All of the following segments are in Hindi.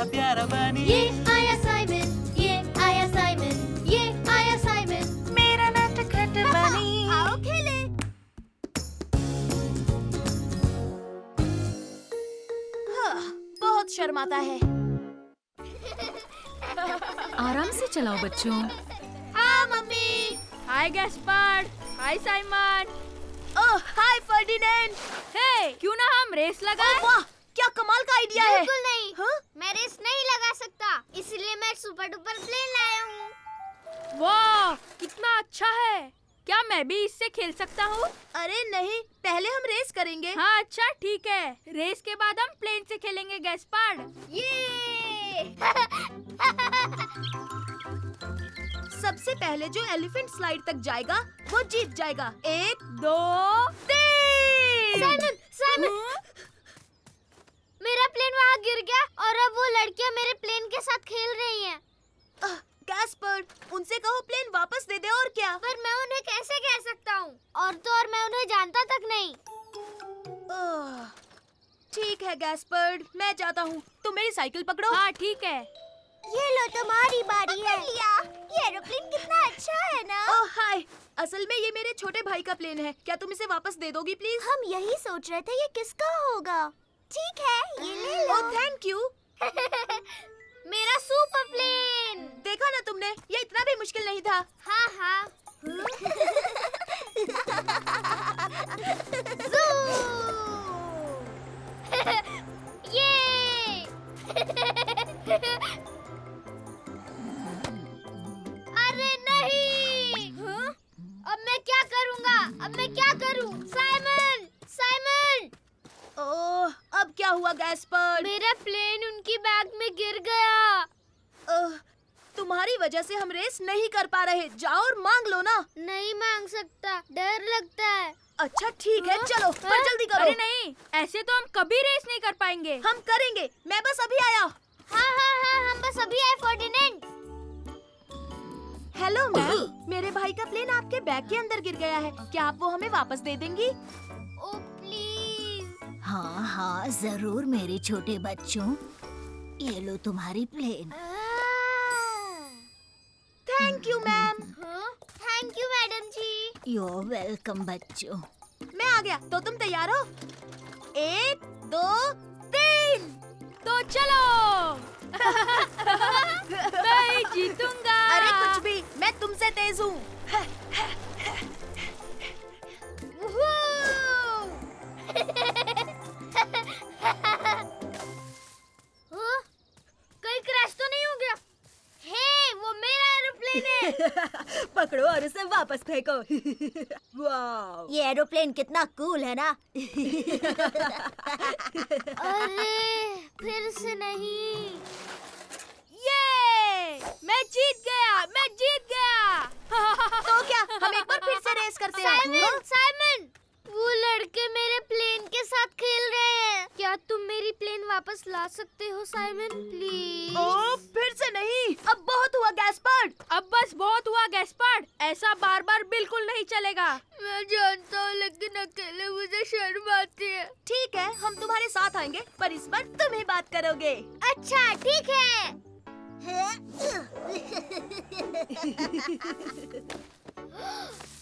मेरा प्यारा बनी। ये आया साइमन, ये आया साइमन, ये आया साइमन, मेरा नटखट बनी। आओ खेले। बहुत शर्माता है। आराम से चलाओ बच्चों। हाँ मम्मी। हाय गैस्पार्ड, हाय साइमन। ओह हाय फर्डिनेंड। हे, क्यों ना हम रेस लगाएं? वाह, क्या कमाल का आइडिया है। बिल्कुल नहीं। हाँ? मैं रेस नहीं लगा सकता, इसलिए मैं सुपर डुपर प्लेन लाया हूँ। वाह, कितना अच्छा है। क्या मैं भी इससे खेल सकता हूँ? अरे नहीं, पहले हम रेस करेंगे। हाँ अच्छा ठीक है। रेस के बाद हम प्लेन से खेलेंगे गैस्पार्ड। ये सबसे पहले जो एलिफेंट स्लाइड तक जाएगा वो जीत जाएगा। 1 2 3। साइमन, साइमन, मेरा प्लेन वहाँ गिर गया और अब वो लड़कियाँ मेरे प्लेन के साथ खेल रही हैं। गैस्पर्ड, उनसे कहो प्लेन वापस दे दे और क्या। पर मैं उन्हें कैसे कह सकता हूँ? और तो और मैं उन्हें जानता तक नहीं। ठीक है गैस्पर्ड, मैं जाता हूँ। तुम मेरी साइकिल पकड़ो। हाँ ठीक है। ये लो तुम्हारी बारी है। ये एरोप्लेन कितना अच्छा है ना? ओह हाय, असल में ये मेरे छोटे भाई का प्लेन है। क्या तुम इसे वापस दे दोगी प्लीज? हम यही सोच रहे थे ये किसका होगा। ठीक है, ये ले लो। Oh thank you. मेरा सुपर प्लेन। देखा ना तुमने, ये इतना भी मुश्किल नहीं था। हाँ हाँ। ये अरे नहीं। अब मैं क्या करूँगा? अब मैं क्या करूँ? साइमन, साइमन, ओह, अब क्या हुआ गैस्पर्ड? मेरा प्लेन उनकी बैग में गिर गया। तुम्हारी वजह से हम रेस नहीं कर पा रहे। जाओ और मांग लो ना। नहीं मांग सकता, डर लगता है। अच्छा ठीक है, चलो पर जल्दी करो। अरे नहीं, ऐसे तो हम कभी रेस नहीं कर पाएंगे। हम करेंगे, मैं बस अभी आया। हाँ हाँ हाँ, हम बस अभी आए फर्डिनेंड। हेलो मैम, मेरे भाई का प्लेन आपके बैग के अंदर गिर गया है। क्या आप वो हमें वापस दे देंगी? Oh please. हाँ हाँ जरूर मेरे छोटे बच्चों, ये लो तुम्हारी plane. Thank you ma'am. Thank you madam जी। यू आर वेलकम बच्चों। मैं आ गया, तो तुम तैयार हो? 1 2 3। तो चलो। मैं ही जीतूंगा। अरे कुछ भी, मैं तुमसे तेज हूँ। कहीं क्रैश तो नहीं हो गया? हे, वो मेरा एरोप्लेन है। पकड़ो और उसे वापस फेंको। वाओ, ये एरोप्लेन कितना कूल है ना। अरे फिर से नहीं। ये मैं जीत गया, मैं जीत गया। तो क्या, हम एक बार फिर से रेस करते हैं? साइमन, साइमन, वो लड़के मेरे प्लेन के साथ खेल रहे हैं। क्या तुम मेरी प्लेन वापस ला सकते हो साइमन, प्लीज? ओह, फिर से नहीं। अब बहुत हुआ गैस्पर्ड। अब बस बहुत हुआ गैस्पार्ड, ऐसा बार बार बिल्कुल नहीं चलेगा। मैं जानता हूँ, लेकिन अकेले मुझे शर्म आती है। ठीक है, हम तुम्हारे साथ आएंगे, पर इस बार तुम ही बात करोगे। अच्छा ठीक है।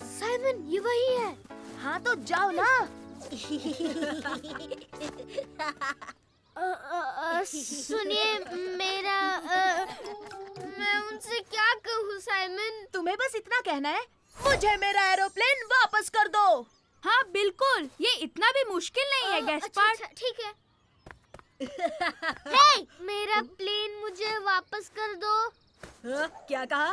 साइमन, ये वही है। हाँ तो जाओ ना। सुनिए, मेरा मैं उनसे क्या कहूँ साइमन? तुम्हें बस इतना कहना है, मुझे मेरा एरोप्लेन वापस कर दो। हाँ बिल्कुल, ये इतना भी मुश्किल नहीं है गैस्पार्ड। अच्छा, ठीक है। हे, मेरा प्लेन मुझे वापस कर दो। क्या कहा?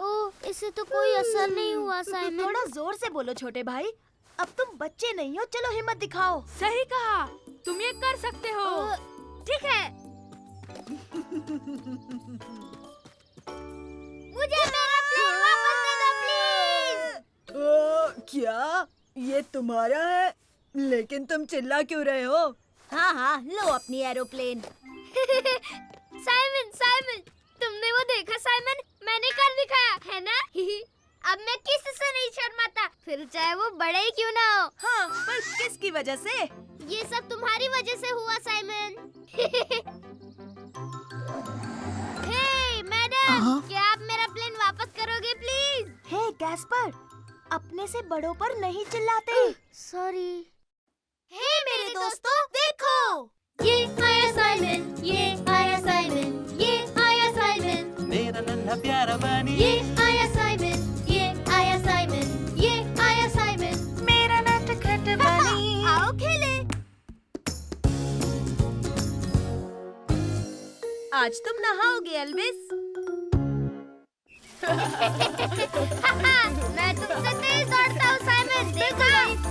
ओह, इससे तो कोई असर नहीं हुआ साइमन। थोड़ा जोर से बोलो छोटे भाई, अब तुम बच्चे नहीं हो, चलो हिम्मत दिखाओ। सही कहा, तुम ये कर सकते हो। ठीक है। मुझे मेरा प्लेन वापस दे दो प्लीज। क्या ये तुम्हारा है? लेकिन तुम चिल्ला क्यों रहे हो? हाँ हाँ लो अपनी एरोप्लेन। साइमन, साइमन, तुमने वो देखा साइमन? मैंने कर दिखाया है ना? अब मैं किसी से नहीं शर्माता, फिर चाहे वो बड़े ही क्यों ना हो। हाँ, पर किसकी वजह से? ये सब तुम्हारी वजह से हुआ साइमन। हे मैडम, क्या आप मेरा प्लेन वापस करोगे प्लीज? हे गैस्पर, अपने से बड़ों पर नहीं चिल्लाते। सॉरी। हे मेरे दोस्तों, देखो। ये आया साइमन, ये आया साइमन, ये आया साइमन, मेरा नन्हा प्यारा बनी, ये आया साइमन, ये आया साइमन, ये आया साइमन। मेरा नटखट बनी। आओ खेले। आज तुम नहाओगे एल्विस। मैं तुमसे तेज दौड़ता हूँ साइमन, देखा?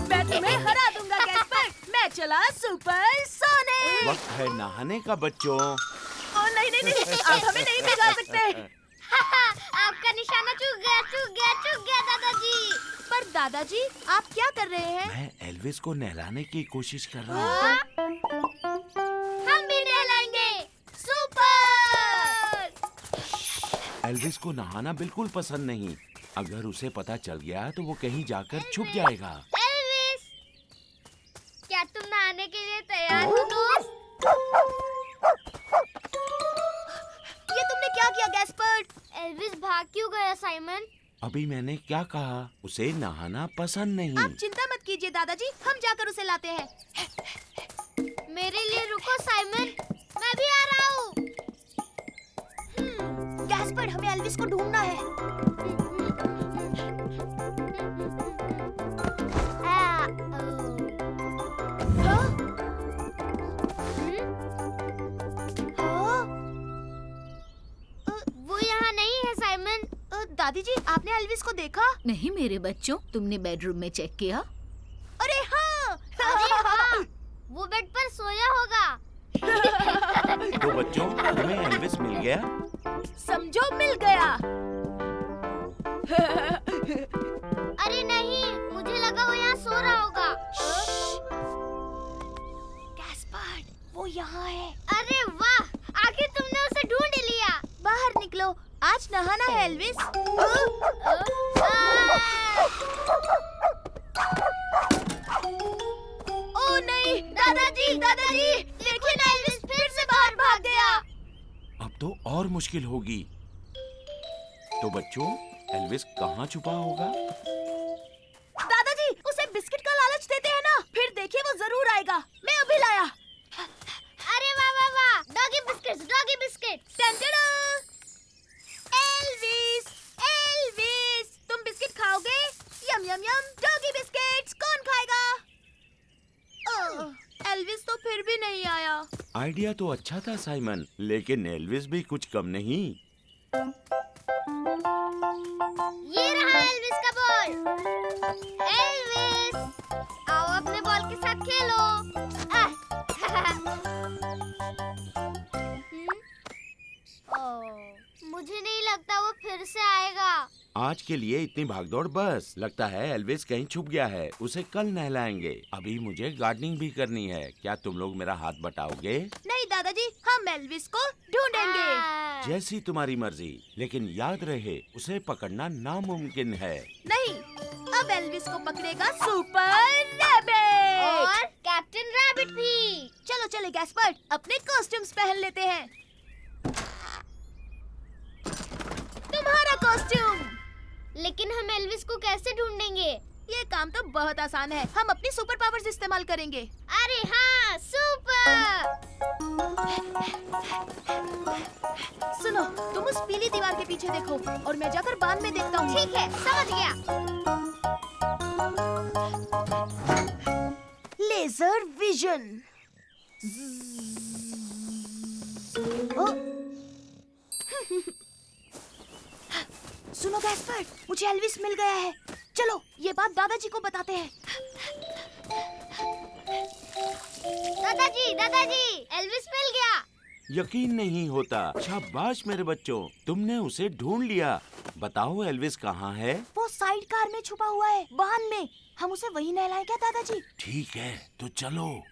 मैं तुम्हें हरा दूंगा गैस्पर। मैं चला सुपर सोनिक। वक्त है नहाने का बच्चों। ओ नहीं नहीं नहीं, आप हमें नहीं भिगा सकते। आपका निशाना चूक गया दादाजी। पर दादाजी, आप क्या कर रहे हैं? मैं एल्विस को नहलाने की कोशिश कर रहा हूँ। हम भी नहलाएंगे। सुपर! एल्विस को नहाना बिल्कुल पसंद नहीं। अगर उसे पता चल गया तो वो कहीं जाकर छुप जाएगा। एल्विस, क्या तुम नहाने के लिए तैयार हो दोस्त? ये तुमने क्या किया गैस्पर? एल्विस भाग क्यों गया साइमन? अभी मैंने क्या कहा? उसे नहाना पसंद आप नहीं। चिंता मत कीजिए दादाजी, हम जाकर उसे लाते हैं। मेरे लिए रुको साइमन, मैं भी आ रहा हूँ। गैस्पर, हमें एल्विस को ढूंढना है। हाँ? वो यहाँ नहीं है साइमन। दादी जी, आपने एल्विस को देखा? नहीं मेरे बच्चों, तुमने बेडरूम में चेक किया? अरे हाँ। अरे हाँ, वो बेड पर सोया होगा। तो बच्चों, तुम्हें एल्विस मिल गया? समझो मिल गया। अरे नहीं, मुझे लगा वो यहाँ सो रहा होगा। गैस्पर, वो यहाँ है। अरे वाह, आखिर तुमने उसे ढूंढ लिया। बाहर निकलो, आज नहाना है एल्विस। ओ नहीं, दादाजी, देखिए ना, एल्विस फिर से बाहर भाग गया। अब तो और मुश्किल होगी। तो बच्चों, एल्विस कहाँ छुपा होगा? दादाजी, उसे बिस्किट का लालच देते हैं ना, फिर देखिए वो जरूर आएगा। मैं अभी लाया। अरे वाह वाह वाह, doggy biscuits, doggy biscuits. Elvis, Elvis, तुम बिस्किट खाओगे? यम यम यम, डॉगी बिस्किट्स। कौन खाएगा? एल्विस तो फिर भी नहीं आया। आइडिया तो अच्छा था साइमन, लेकिन एल्विस भी कुछ कम नहीं। ये रहा एल्विस का बॉल। एल्विस, आओ अपने बॉल के साथ खेलो। मुझे नहीं लगता वो फिर से आएगा। आज के लिए इतनी भागदौड़ बस। लगता है एल्विस कहीं छुप गया है। उसे कल नहलाएंगे। अभी मुझे गार्डनिंग भी करनी है। क्या तुम लोग मेरा हाथ बटाओगे? नहीं दादाजी, हम एल्विस को ढूंढेंगे। जैसी तुम्हारी मर्जी, लेकिन याद रहे उसे पकड़ना नामुमकिन है। नहीं, अब एल्विस को पकड़ेगा सुपर रैबिट और कैप्टन रैबिट भी। चलो चले गैस्पर, अपने कॉस्ट्यूम्स पहन लेते हैं। तुम्हारा कॉस्ट्यूम। लेकिन हम एल्विस को कैसे ढूंढेंगे? ये काम तो बहुत आसान है। हम अपनी सुपर पावर्स इस्तेमाल करेंगे। अरे हाँ, सुपर। सुनो, तुम उस पीली दीवार के पीछे देखो और मैं जाकर बांध में देखता हूँ। ठीक है, समझ गया। Laser vision. सुनो गैस्पर, मुझे एल्विस मिल गया है। चलो ये बात दादाजी को बताते हैं। दादाजी, एल्विस मिल गया। यकीन नहीं होता। शाबाश मेरे बच्चों, तुमने उसे ढूंढ लिया। बताओ एल्विस कहाँ है? वो साइड कार में छुपा हुआ है, वाहन में। हम उसे वहीं नहलाएं क्या दादाजी? ठीक है, तो चलो।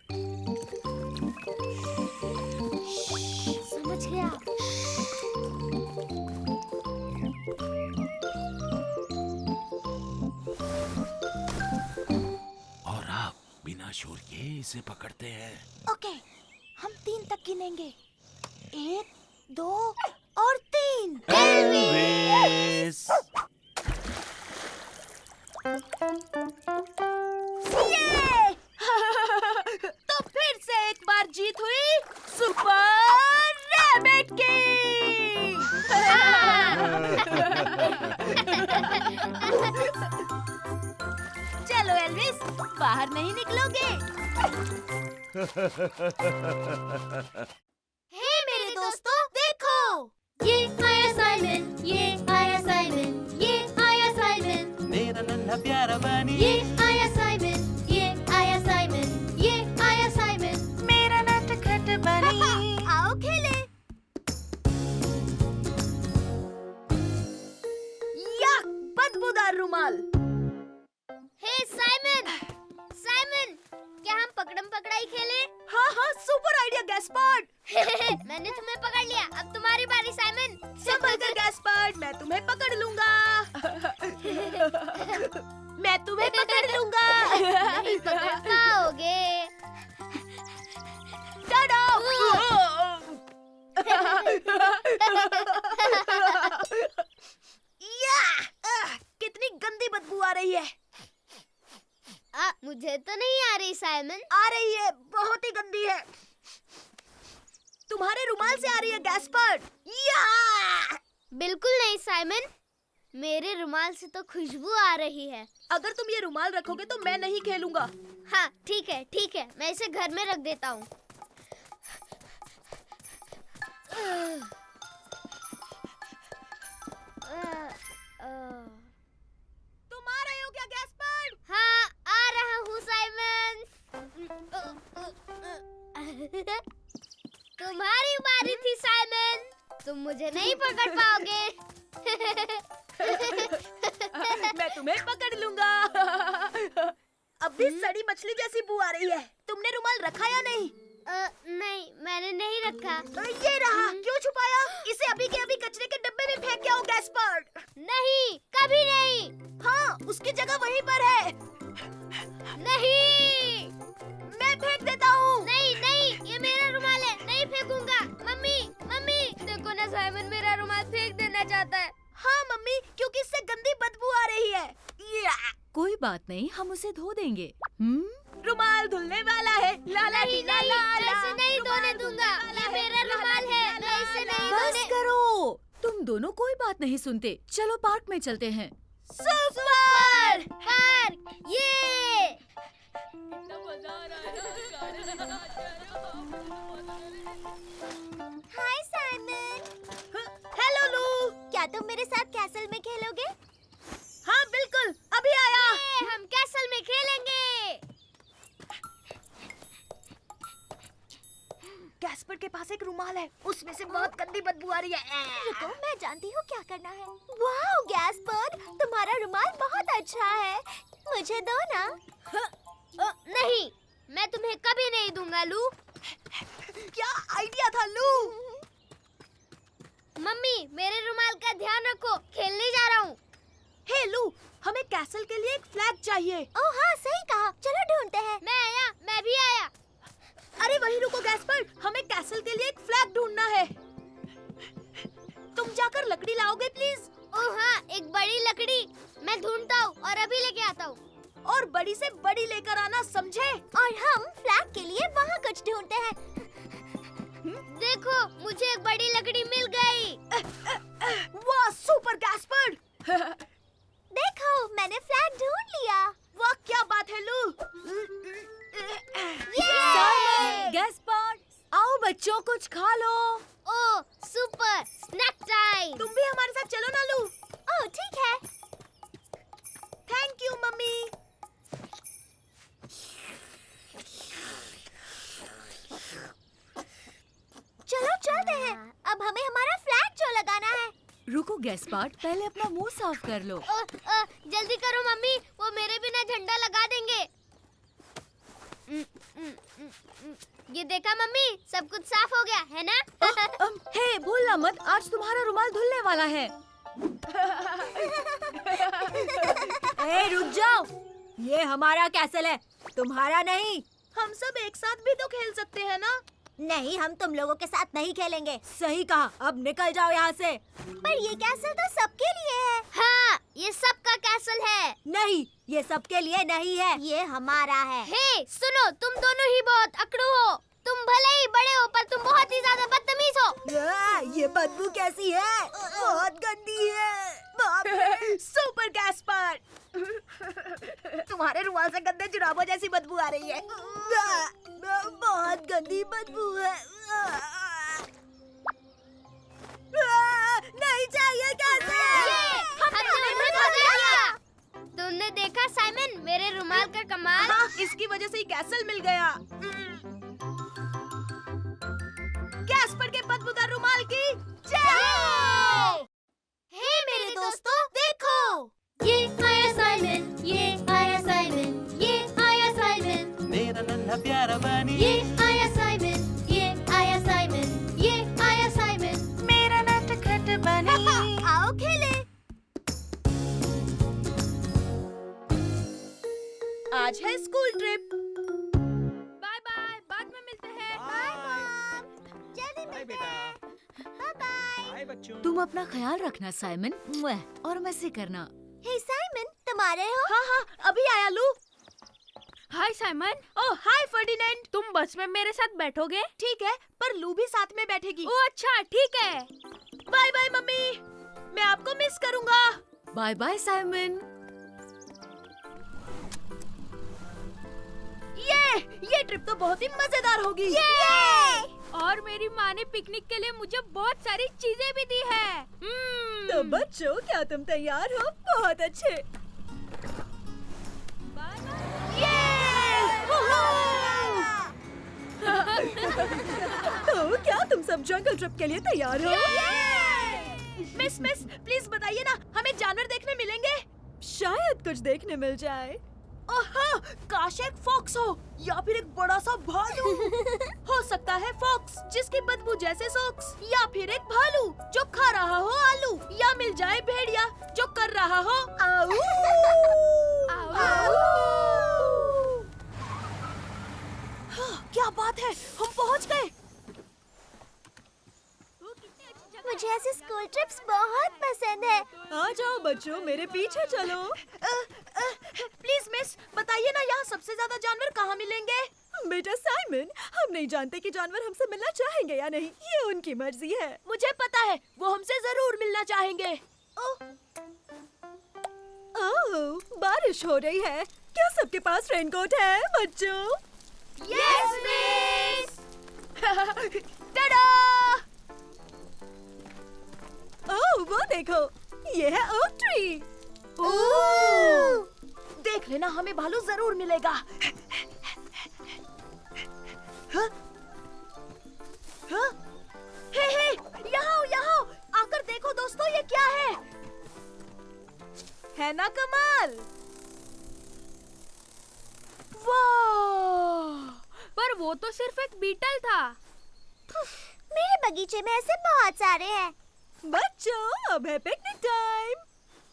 समझ गया। और आप बिना शोर के इसे पकड़ते हैं। ओके, हम 3 तक गिनेंगे। 1, 2 और 3। एल्विस! ये! तो फिर से एक बार जीत हुई सुपर रैबिट की। चलो एल्विस, बाहर नहीं निकलोगे। हे मेरे दोस्तों, देखो। ये आया साइमन, ये आया साइमन, ये आया साइमन, मेरा नन्हा प्यारा बनी ये आया साइमन, ये आया साइमन, ये आया साइमन। मेरा नटखट बनी आओ खेले। या बदबूदार रुमाल। हे साइमन, साइमन, क्या हम पकड़म पकड़ाई खेलें? हाँ हाँ, सुपर आइडिया गैस्पर्ड। मैंने तुम्हें पकड़ लिया, अब तुम्हारी बारी साइमन। संभल कर गैस्पर्ड, मैं तुम्हें पकड़ लूंगा। मैं तुम्हें पकड़ लूंगा। नहीं पकड़ पाओगे। टाडा! या! कितनी गंदी बदबू आ रही है। मुझे तो नहीं आ रही साइमन। आ रही है, बहुत ही गंदी है। तुम्हारे रुमाल से आ रही है गैस्पर्ड। या! बिल्कुल नहीं साइमन, मेरे रुमाल से तो खुशबू आ रही है। अगर तुम ये रुमाल रखोगे तो मैं नहीं खेलूंगा। हाँ ठीक है, ठीक है, मैं इसे घर में रख देता हूँ। तुम आ रहे हो क्या गैस्पर्ड? हाँ आ रहा हूँ साइमन। तुम्हारी बारी थी साइमन, तुम मुझे नहीं पकड़ पाओगे। मैं तुम्हें पकड़ लूंगा। अब भी सड़ी मछली जैसी बू आ रही है। तुमने रुमाल रखा या नहीं? नहीं, मैंने नहीं रखा। ये रहा। क्यों छुपाया? इसे अभी के अभी कचरे के डब्बे में फेंक के आओ गैस्पर्ड। नहीं, कभी नहीं। हाँ, उसकी जगह वहीं पर है। नहीं, मैं फेंक देता हूँ। नहीं नहीं, ये मेरा रुमाल है, नहीं फेंकूंगा। मम्मी, मम्मी, देखो ना साइमन मेरा रुमाल फेंक देना चाहता है। हाँ मम्मी, क्योंकि इससे गंदी बदबू आ रही है। या! कोई बात नहीं, हम उसे धो देंगे। रुमाल धुलने वाला है। लाला नहीं ला नहीं, ला मैं ला। इसे नहीं धोने दूंगा। ये मेरा रुमाल है, मैं इसे नहीं बस धोने। करो, तुम दोनों कोई बात नहीं सुनते। चलो पार्क में चलते हैं। सुपर! पार्क, ये हाय साइमन। हेलो लू। क्या तुम मेरे साथ कैसल में खेलोगे? हाँ बिल्कुल, अभी आया। हम कैसल में खेलेंगे। गैस्पर के पास एक रुमाल है, उसमें से बहुत गंदी बदबू आ रही है। रुको, मैं जानती हूँ क्या करना है। वाह गैस्पर, तुम्हारा रुमाल बहुत अच्छा है। मुझे दो ना। नहीं, मैं तुम्हें कभी नहीं दूंगा लू। क्या आइडिया था लू? मम्मी, मेरे रुमाल का ध्यान रखो, खेलने जा रहा हूँ। हे लू, हमें कैसल के लिए एक फ्लैग चाहिए। ओह हाँ, सही कहा। चलो ढूंढते हैं। मैं आया, मैं भी आया। अरे वहीं रुको गैस्पर, हमें कैसल के लिए एक फ्लैग ढूंढना है। तुम जाकर लकड़ी लाओगे प्लीज। ओह हाँ, एक बड़ी लकड़ी। मैं ढूंढता हूँ और अभी लेके आता हूँ। और बड़ी से बड़ी लेकर आना, समझे? और हम फ्लैग के लिए वहाँ कुछ ढूंढते हैं। देखो, मुझे एक बड़ी लकड़ी मिल गई। वाह सुपर गैस्पर्ड। देखो, मैंने फ्लैग ढूंढ लिया। वाह क्या बात है लू। गैस्पर्ड, आओ बच्चों, कुछ खा लो। ओह सुपर, स्नैक टाइम। तुम भी हमारे साथ चलो ना लू। ओह ठीक है। Thank you mummy. चलो चलते हैं। अब हमें हमारा फ्लैग जो लगाना है। रुको गैस्पर्ड, पहले अपना मुंह साफ कर लो। जल्दी करो मम्मी, वो मेरे बिना झंडा लगा देंगे। ये देखा मम्मी, सब कुछ साफ हो गया है ना? हे भूलना मत, आज तुम्हारा रुमाल धुलने वाला है। ए रुक जाओ, ये हमारा कैसल है, तुम्हारा नहीं। हम सब एक साथ भी तो खेल सकते हैं ना? नहीं, हम तुम लोगों के साथ नहीं खेलेंगे। सही कहा, अब निकल जाओ यहाँ से। पर ये कैसल तो सबके लिए है। हाँ, ये सबका कैसल है। नहीं, ये सबके लिए नहीं है। ये हमारा है। हे, सुनो, तुम दोनों ही बहुत अकड़ू हो। तुम भले ही बड़े हो पर तुम बहुत ही ज्यादा बदतमीज हो। ये बदबू कैसी है? बहुत गंदी है। बाप रे, सुपर गैस्पर। तुम्हारे रुमाल से गंदे जुराबों जैसी बदबू आ रही है। बहुत गंदी बदबू है। नहीं चाहिए तुमने देखा साइमन, मेरे रुमाल का कमाल? हाँ, इसकी वजह से ही कैसल मिल गया। गैस्पर के बदबूदार रुमाल की जय! हे मेरे दोस्तों, देखो, ये आया साइमन, ये आया साइमन, ये आया साइमन, मेरा नन्हा प्यारा बनी, ये आया साइमन, ये आया साइमन, ये आया साइमन। मेरा नटखट बनी। आओ खेले। आज है स्कूल ट्रिप। बाय बाय, बाद में मिलते हैं। जल्दी मिलते हैं। Bye bye. तुम अपना ख्याल रखना साइमन, मुआ, और मजे करना। हे साइमन, तुम आ रहे हो? हाँ हाँ, अभी आया लू। हाय साइमन। ओह हाय फर्डिनेंड। तुम बस में मेरे साथ बैठोगे? ठीक है, पर लू भी साथ में बैठेगी। ओह अच्छा, ठीक है। बाय बाय मम्मी, मैं आपको मिस करूँगा। Bye bye Simon. ये ट्रिप तो बहुत ही मजेदार होगी। और मेरी माँ ने पिकनिक के लिए मुझे बहुत सारी चीजें भी दी है। तो बच्चों, क्या तुम तैयार हो? बहुत अच्छे। तो क्या तुम सब जंगल ट्रिप के लिए तैयार हो? मिस प्लीज बताइए ना, हमें जानवर देखने मिलेंगे? शायद कुछ देखने मिल जाए। ओह, काश एक फॉक्स हो या फिर एक बड़ा सा भालू। हो सकता है फॉक्स जिसकी बदबू जैसे सॉक्स, या फिर एक भालू जो खा रहा हो आलू, या मिल जाए भेड़िया जो कर रहा हो आऊ। क्या बात है, हम पहुंच गए। मुझे ऐसी स्कूल ट्रिप्स बहुत पसंद है। आ जाओ बच्चों, मेरे पीछे चलो। प्लीज मिस, बताइए ना यहाँ सबसे ज्यादा जानवर कहाँ मिलेंगे? बेटा साइमन, हम नहीं जानते कि जानवर हमसे मिलना चाहेंगे या नहीं, ये उनकी मर्जी है। मुझे पता है, वो हमसे जरूर मिलना चाहेंगे। ओह, बारिश हो रही है। क्या सबके पास रेनकोट है बच्चों? Yes miss. टाडा! ओह, वो देखो, ये है ओक ट्री। देख लेना, हमें भालू जरूर मिलेगा। हाँ? हाँ? हे, यहाँ आकर देखो दोस्तों, ये क्या है ना कमाल? वाह! पर वो तो सिर्फ एक बीटल था। मेरे बगीचे में ऐसे बहुत सारे हैं। बच्चों, अब है पिकनिक टाइम।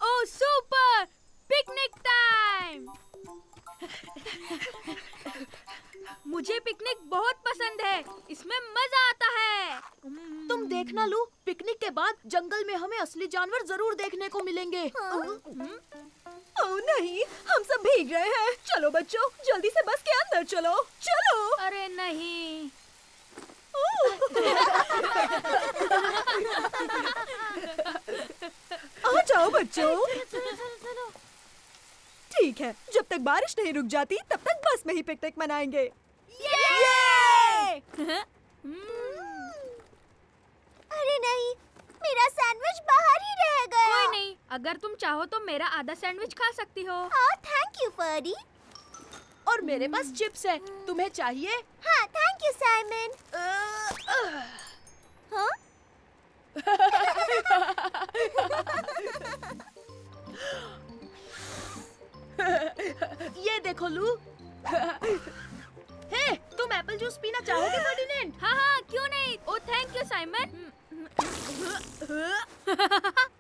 ओह सुपर, पिकनिक टाइम। मुझे पिकनिक बहुत पसंद है, इसमें मजा आता है। तुम देखना लू, पिकनिक के बाद जंगल में हमें असली जानवर जरूर देखने को मिलेंगे। ओह नहीं, हम सब भीग रहे हैं। चलो बच्चों, जल्दी से बस के अंदर चलो। चलो। अरे नहीं। आ जाओ बच्चों। ठीक है, जब तक बारिश नहीं रुक जाती तब तक बस में ही पिकनिक मनाएंगे। अरे नहीं, मेरा सैंडविच बाहर ही रह गया। कोई नहीं, अगर तुम चाहो तो मेरा आधा सैंडविच खा सकती हो। Thank you Ferdie. और मेरे पास चिप्स है, तुम्हें चाहिए? हाँ, थैंक यू साइमन। हाँ? ये देखो लू। हे, तुम एप्पल जूस पीना चाहोगे फर्डिनेंड? हाँ, क्यों नहीं। ओह थैंक यू साइमन।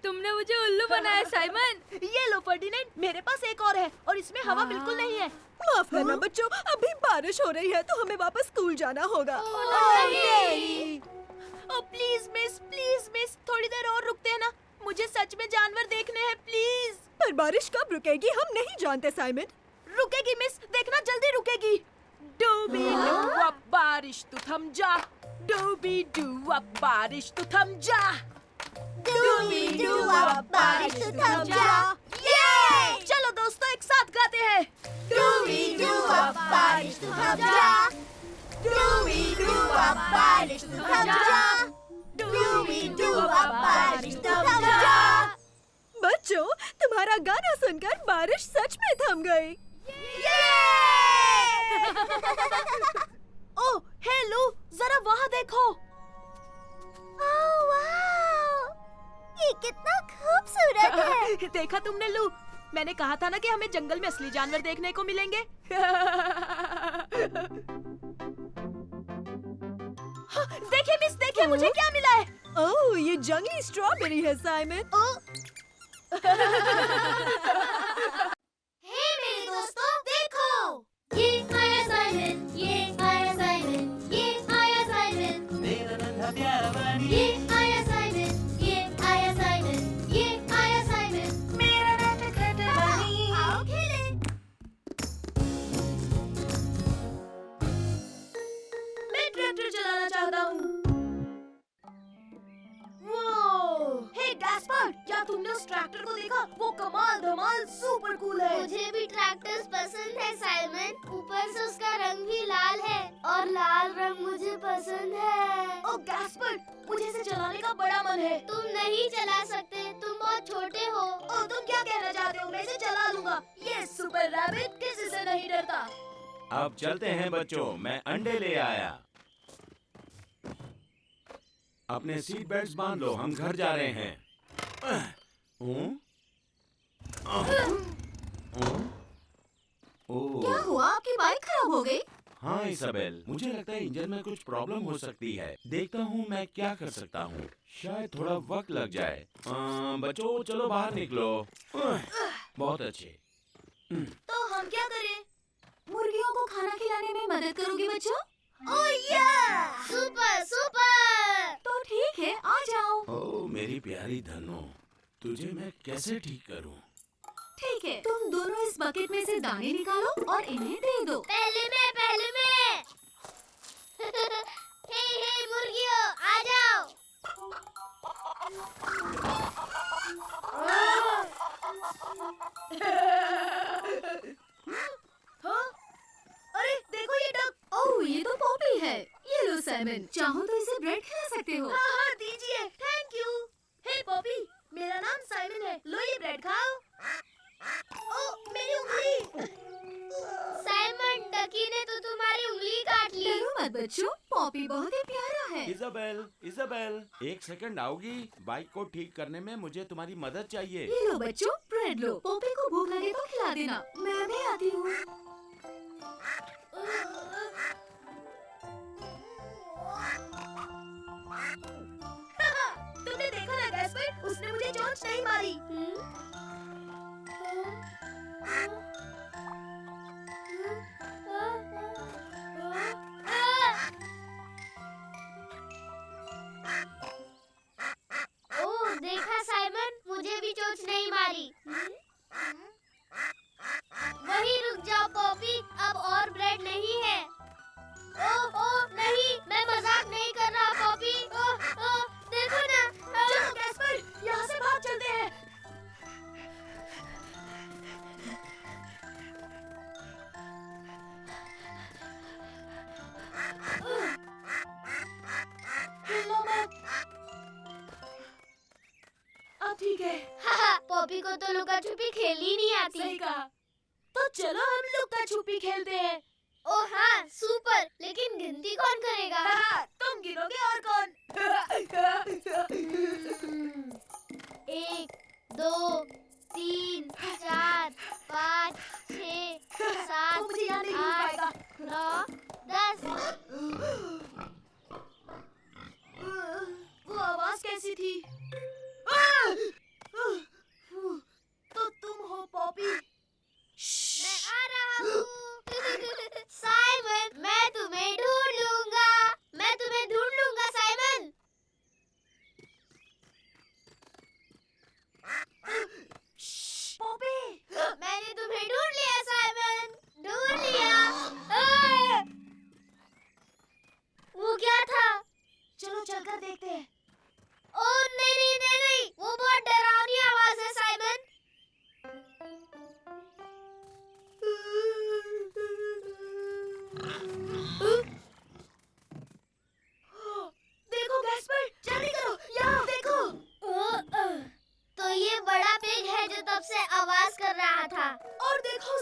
तुमने मुझे उल्लू बनाया साइमन। ये लो फर्डिनेंड, मेरे पास एक और है और इसमें हवा बिल्कुल नहीं है। माफ करना बच्चों, अभी बारिश हो रही है तो हमें वापस स्कूल जाना होगा। ओ प्लीज मिस, थोड़ी देर और रुकते हैं ना, मुझे सच में जानवर देखने हैं प्लीज। पर बारिश कब रुकेगी हम नहीं जानते साइमन। रुकेगी मिस, देखना जल्दी रुकेगी। डूबी डू अब बारिश तू थम जा, डूबी डू अब बारिश तू थम जा, डूबी डू अब बारिश तू थम जा। ये चलो दोस्तों एक साथ गाते हैं। डूबी डू अब बारिश तू थम जा, डूबी डू अब बारिश तू थम जा, डूबी डू अब बारिश तू थम जा। बच्चों तुम्हारा गाना सुनकर बारिश सच में थम गई। ओह हे लू, जरा वहाँ देखो। ओह वाह, ये कितना खूबसूरत है। देखा तुमने लू, मैंने कहा था ना कि हमें जंगल में असली जानवर देखने को मिलेंगे। देखिए मिस, देखिए मुझे क्या मिला है। ओह ये जंगली स्ट्रॉबेरी है साइमन। हे मेरे दोस्तों देखो, ये आया साइमन, ये आया साइमन, ये आया साइमन, मेरा नन्हा प्यारा बनी, ये आया साइमन, ये आया साइमन, ये आया साइमन। मेरा नटखट बनी। आओ खेलें। मैं ट्रैक्टर चलाना चाहता हूँ। हे गैस्पर, क्या तुमने उस ट्रैक्टर को देखा? वो कमाल धमाल सुपर कूल है। मुझे भी ट्रैक्टर्स पसंद है साइमन, ऊपर से उसका रंग भी लाल है और लाल रंग मुझे पसंद है। ओ गैस्पर, मुझे इसे चलाने का बड़ा मन है। तुम नहीं चला सकते, तुम बहुत छोटे हो। ओ तुम क्या कहना चाहते हो? मैं इसे चला लूंगा। ये सुपर रैबिट किसी से नहीं डरता। अब चलते हैं बच्चों, मैं अंडे ले आया। अपने सीट बेल्ट बांध लो, हम घर जा रहे हैं। क्या हुआ, आपकी बाइक खराब हो गई? हाँ इसाबेल, मुझे लगता है इंजन में कुछ प्रॉब्लम हो सकती है। देखता हूँ मैं क्या कर सकता हूँ, शायद थोड़ा वक्त लग जाए। बच्चों चलो बाहर निकलो। बहुत अच्छे। तो हम क्या करें? मुर्गियों को खाना खिलाने में मदद करोगे बच्चों? ओह या! Super super. तो ठीक है, आ जाओ। ओ मेरी प्यारी धनो, तुझे मैं कैसे ठीक करूँ? ठीक है, तुम दोनों इस बकेट में से दाने निकालो और इन्हें दे दो। पहले मैं। हे मुर्गियों, आ जाओ। हाँ? अरे देखो ये डक। ओह ये तो पॉपी है। ये लो साइमन, चाहो तो इसे ब्रेड खिला सकते हो। हाँ हाँ दीजिए, थैंक यू। हे पॉपी, मेरा नाम साइमन है, लो ये ब्रेड खाओ। ओ मेरी उंगली। साइमन, डकी ने तो तुम्हारी उंगली काट ली। डरो मत बच्चों, पॉपी बहुत ही प्यारा है। इजाबेल, एक सेकंड आओगी? बाइक को ठीक करने में मुझे तुम्हारी मदद चाहिए। ये लो बच्चों, ब्रेड लो। पॉपी को भूख लगे तो खिला देना। मैं भी आती हूँ। तुमने देखा ना गैस्पर, उसने मुझे चोंच नहीं मारी। ओह देखा साइमन, मुझे भी चोट नहीं मारी। वही रुक जाओ पॉपी, अब और ब्रेड नहीं है। ओह नहीं, मैं मजाक नहीं कर रहा पॉपी। ओह देखो ना। चलो गैस्पर, यहाँ से भाग चलते हैं। हिलो मत। अब ठीक है। पॉपी को तो लुका छुपी खेलनी नहीं आती। सही कहा। तो चलो हम लुका छुपी खेलते हैं। ओह हाँ सुपर, लेकिन गिनती कौन करेगा? तुम गिनोगे और कौन? 1 2 3 4 5 6 7 मुझे यहाँ नहीं मिल 8 पाएगा। 9 10। वो आवाज कैसी थी? तो तुम हो पॉपी। मैं आ रहा हूँ।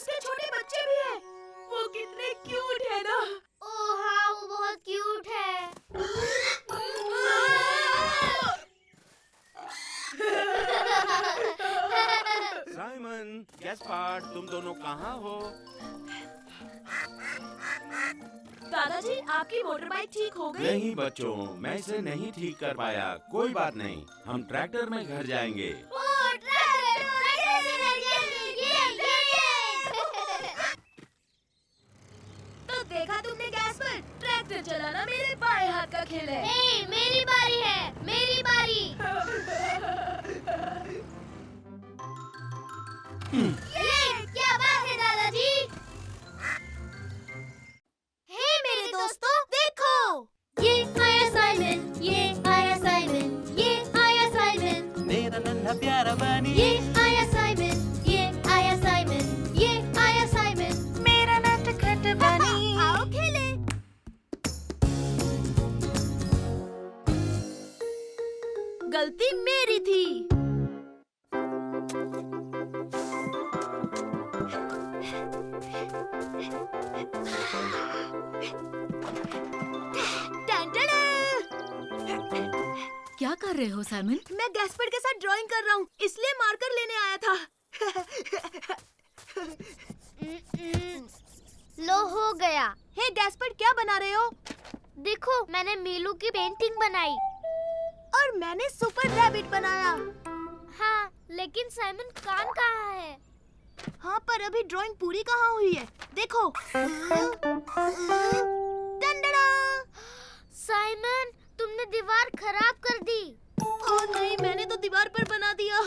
उसके छोटे बच्चे भी हैं। वो कितने क्यूट है ना। ओह हाँ, वो बहुत क्यूट है। साइमन, गैस्पार्ड, तुम दोनों कहाँ हो? दादाजी, आपकी मोटर बाइक ठीक हो गई? नहीं बच्चों, मैं इसे नहीं ठीक कर पाया। कोई बात नहीं, हम ट्रैक्टर में घर जाएंगे। ओह, ट्रैक्टर से घर जाएंगे। तो देखा तुमने गैस्पर, ट्रैक्टर चलाना मेरे बाएं हाथ का खेल है। हे, मेरी बारी है, मेरी बारी। ये क्या बात है दादाजी? हे मेरे दोस्तों, देखो, ये आया साइमन, ये आया साइमन, ये आया साइमन, मेरा नन्हा प्यारा बनी, ये आया साइमन, ये आया साइमन, ये आया साइमन, मेरा नटखट बनी। आओ खेले। गलती मेरी थी। क्या कर रहे हो साइमन? मैं गैस्पर्ड के साथ ड्राइंग कर रहा हूँ, इसलिए मार्कर लेने आया था। लो हो गया। हे गैस्पर्ड, क्या बना रहे हो? देखो, मैंने मीलू की पेंटिंग बनाई। और मैंने सुपर रैबिट बनाया। हाँ, लेकिन साइमन कान कहाँ है? हाँ, पर अभी ड्राइंग पूरी कहाँ हुई है? देखो। टंडड़ा! साइमन, तुमने दीवार खराब कर दी। ओह नहीं, मैंने तो दीवार पर बना दिया।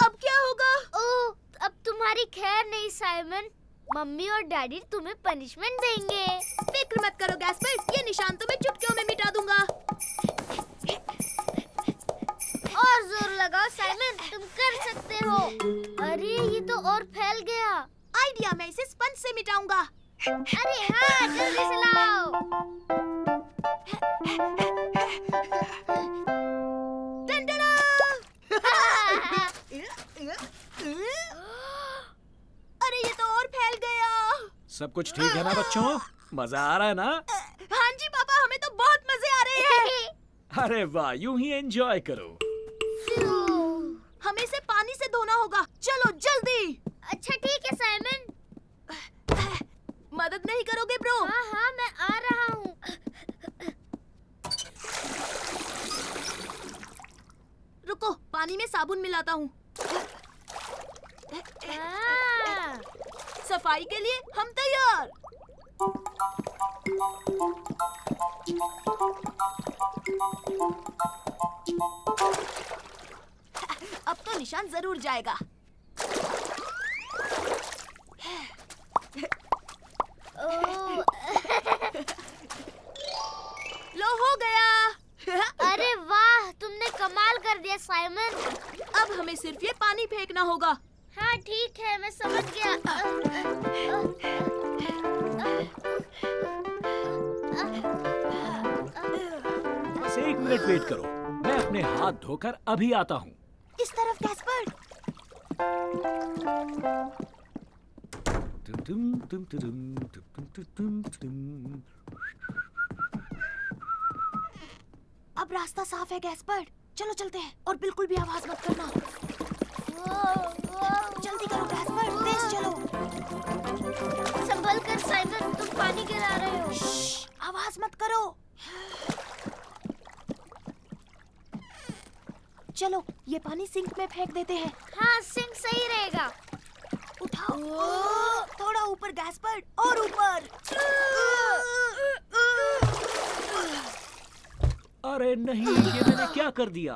अब क्या होगा? ओह, अब तुम्हारी खैर नहीं साइमन। मम्मी और डैडी तुम्हें पनिशमेंट देंगे। फिक्र मत करो गैस्पर्ड, ये निशान तो मैं चुटकियों में मिटा दूंगा। और जोर लगाओ साइमन, तुम कर सकते हो। अरे, ये तो और फैल गया। आइडिया, मैं इसे स्पंज से मिटाऊंगा। अरे हाँ, जल्दी से लाओ। टंडड़ा! अरे ये तो और फैल गया। सब कुछ ठीक है ना बच्चों? मजा आ रहा है ना? हाँ जी पापा, हमें तो बहुत मजे आ रहे हैं। अरे वाह, यूं ही एंजॉय करो। हमें इसे पानी से धोना होगा। चलो जल्दी। अच्छा ठीक है साइमन। मदद नहीं करोगे ब्रो? हाँ हाँ, मैं आ रहा हूँ। रुको, पानी में साबुन मिलाता हूँ। हाँ। सफाई के लिए हम तैयार। अब तो निशान जरूर जाएगा। ओह, लो हो गया। अरे वाह, तुमने कमाल कर दिया साइमन। अब हमें सिर्फ ये पानी फेंकना होगा। हाँ ठीक है, मैं समझ गया। बस 1 मिनट वेट करो, मैं अपने हाथ धोकर अभी आता हूँ। इस तरफ गैस्पर्ड। अब रास्ता साफ है गैस्पर्ड, चलो चलते हैं। और बिल्कुल भी आवाज मत करना। जल्दी करो गैस्पर्ड, तेज चलो। संभल कर साइमन, तुम पानी गिरा रहे हो। श्श्श, आवाज मत करो। चलो, ये पानी सिंक में फेंक देते हैं। हाँ, सिंक सही रहेगा। उठाओ। थोड़ा ऊपर गैस्पर्ड, और ऊपर। अरे नहीं, ये मैंने क्या कर दिया?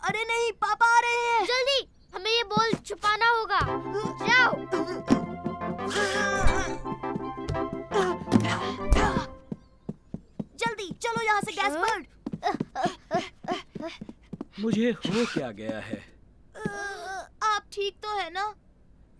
अरे नहीं, पापा आ रहे हैं। जल्दी, हमें ये बॉल छुपाना होगा। जाओ। जल्दी चलो यहाँ से गैस्पर्ड। मुझे हो क्या गया है? आप ठीक तो है ना?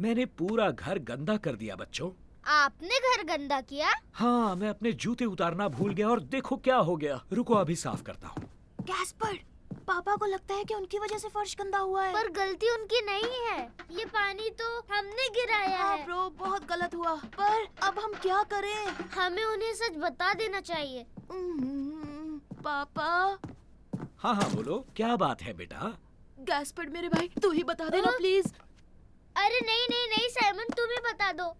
मैंने पूरा घर गंदा कर दिया बच्चों। आपने घर गंदा किया? हाँ, मैं अपने जूते उतारना भूल गया और देखो क्या हो गया। रुको, अभी साफ करता हूँ। गैस्पर्ड, पापा को लगता है कि उनकी वजह से फर्श गंदा हुआ है। पर गलती उनकी नहीं है, ये पानी तो हमने गिराया हाँ है। ब्रो, बहुत गलत हुआ। पर अब हम क्या करें? हमें उन्हें सच बता देना चाहिए। पापा। हाँ हाँ बोलो, क्या बात है बेटा? गैस्पर्ड मेरे भाई, तू ही बता देना प्लीज। अरे नहीं नहीं नहीं साइमन, तुम ही बता दो।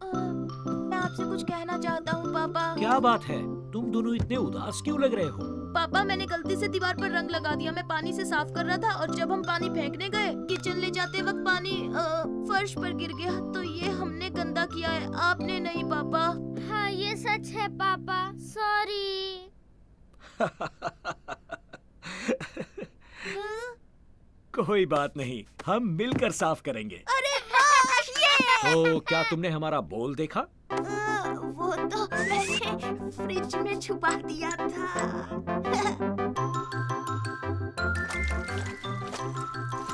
मैं आपसे कुछ कहना चाहता हूँ पापा। क्या बात है? तुम दोनों इतने उदास क्यों लग रहे हो? पापा, मैंने गलती से दीवार पर रंग लगा दिया। मैं पानी से साफ कर रहा था और जब हम पानी फेंकने गए, किचन ले जाते वक्त पानी फर्श पर गिर गया। तो ये हमने गंदा किया है, आपने नहीं पापा। हाँ ये सच है पापा, सॉरी। कोई बात नहीं, हम मिलकर साफ करेंगे। अरे वाह, ये! तो क्या तुमने हमारा बोल देखा? वो तो मैंने फ्रिज में छुपा दिया था।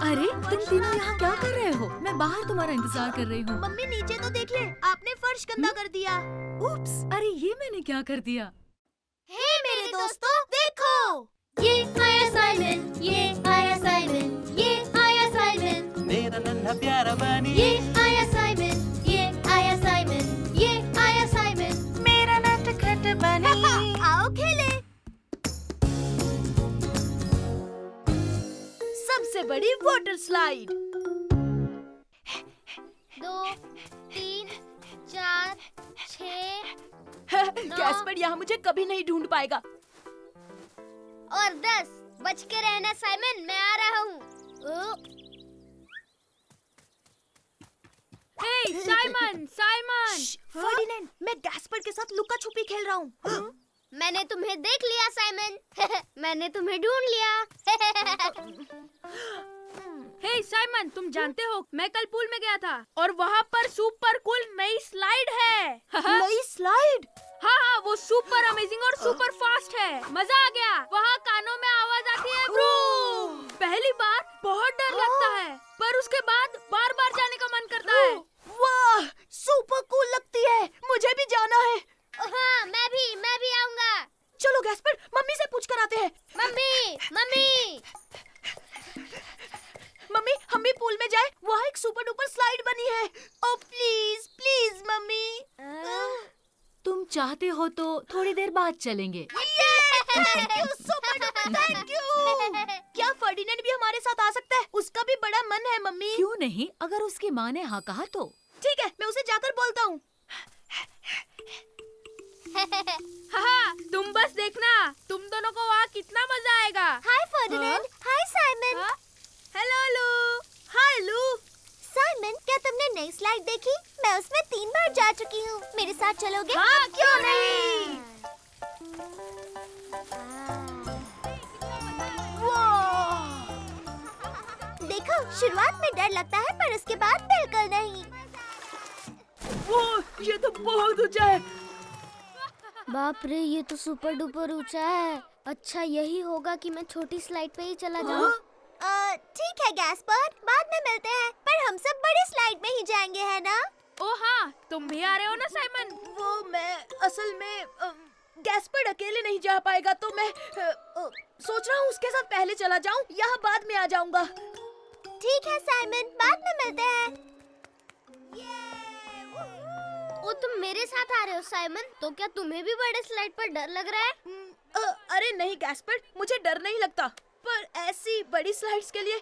अरे तुम तीनों यहाँ क्या कर रहे हो? मैं बाहर तुम्हारा इंतजार कर रही हूँ। मम्मी नीचे तो देख ले, आपने फर्श गंदा कर दिया। उप्स, अरे ये मैंने क्या कर दिया? हे मेरे दोस्तों, देखो। ये आया साइमन, ये आया साइमन, ये आया साइमन, मेरा नन्हा प्यारा बनी, ये आया साइमन, ये आया साइमन, ये आया साइमन। मेरा नटखट बनी। आओ खेले। सबसे बड़ी वाटर स्लाइड। 2, 3, 4, 6 गैस्पर्ड यहाँ मुझे कभी नहीं ढूंढ पाएगा। और 10। बच के रहना साइमन, मैं आ रहा हूँ। हे साइमन, साइमन। फर्डिनेंड, मैं गैस्पर्ड के साथ लुका छुपी खेल रहा हूँ। मैंने तुम्हें देख लिया साइमन। मैंने तुम्हें ढूंढ लिया। हे साइमन, तुम जानते हो मैं कल पूल में गया था और वहाँ पर सुपर कूल नई स्लाइड है। नई स्लाइड? हाँ हाँ, वो सुपर अमेजिंग और सुपर फास्ट है। मजा आ गया। वहाँ कानों में आवाज आती है ब्रूम। पहली बार बहुत डर लगता है, पर उसके बाद बार बार जाने का मन करता है। वाह, सुपर कूल लगती है। मुझे भी जाना है। हाँ मैं भी आऊंगा। चलो गैस्पर्ड, मम्मी से पूछ कर आते हैं। मम्मी मम्मी मम्मी, हम भी पूल में जाए। वहाँ एक सुपर डुपर स्लाइड बनी है। ओ प्लीज प्लीज मम्मी। तुम चाहते हो तो थोड़ी देर बाद चलेंगे। Thank you super duper, thank you. क्या फर्डिनेंड भी हमारे साथ आ सकता है? उसका भी बड़ा मन है मम्मी। क्यों नहीं, अगर उसकी माँ ने हाँ कहा तो। ठीक है, मैं उसे जाकर बोलता हूँ। हाँ, तुम बस देखना, तुम दोनों को वहाँ कितना मजा आएगा। हाय फर्डिनेंड, हाय साइमन। हेलो लू। हाय लू। साइमन, क्या तुमने नई स्लाइड देखी? मैं उसमें 3 बार जा चुकी हूँ। मेरे साथ चलोगे? हाँ, क्यों नहीं। देखो, शुरुआत में डर लगता है पर उसके बाद बिल्कुल नहीं। वो, ये तो बहुत ऊंचा है। बाप रे, ये तो सुपर डुपर ऊंचा है। अच्छा यही होगा कि मैं छोटी स्लाइड पे ही चला जाऊँ। ठीक है गैस्पर्ड, बाद में मिलते हैं। पर हम सब बड़ी स्लाइड में ही जाएंगे, है ना? ओ हाँ, तुम भी आ रहे हो ना साइमन? वो मैं असल में गैस्पर्ड अकेले नहीं जा पाएगा, तो मैं सोच रहा हूँ उसके साथ पहले चला जाऊँ, यहाँ बाद में आ जाऊँगा। ठीक है साइमन, बाद में मिलते हैं। ओ, तुम मेरे साथ आ रहे हो साइमन? तो क्या तुम्हें भी बड़े स्लाइड पर डर लग रहा है? अरे नहीं गैस्पर्ड, मुझे डर नहीं लगता, पर ऐसी बड़ी स्लाइड्स के लिए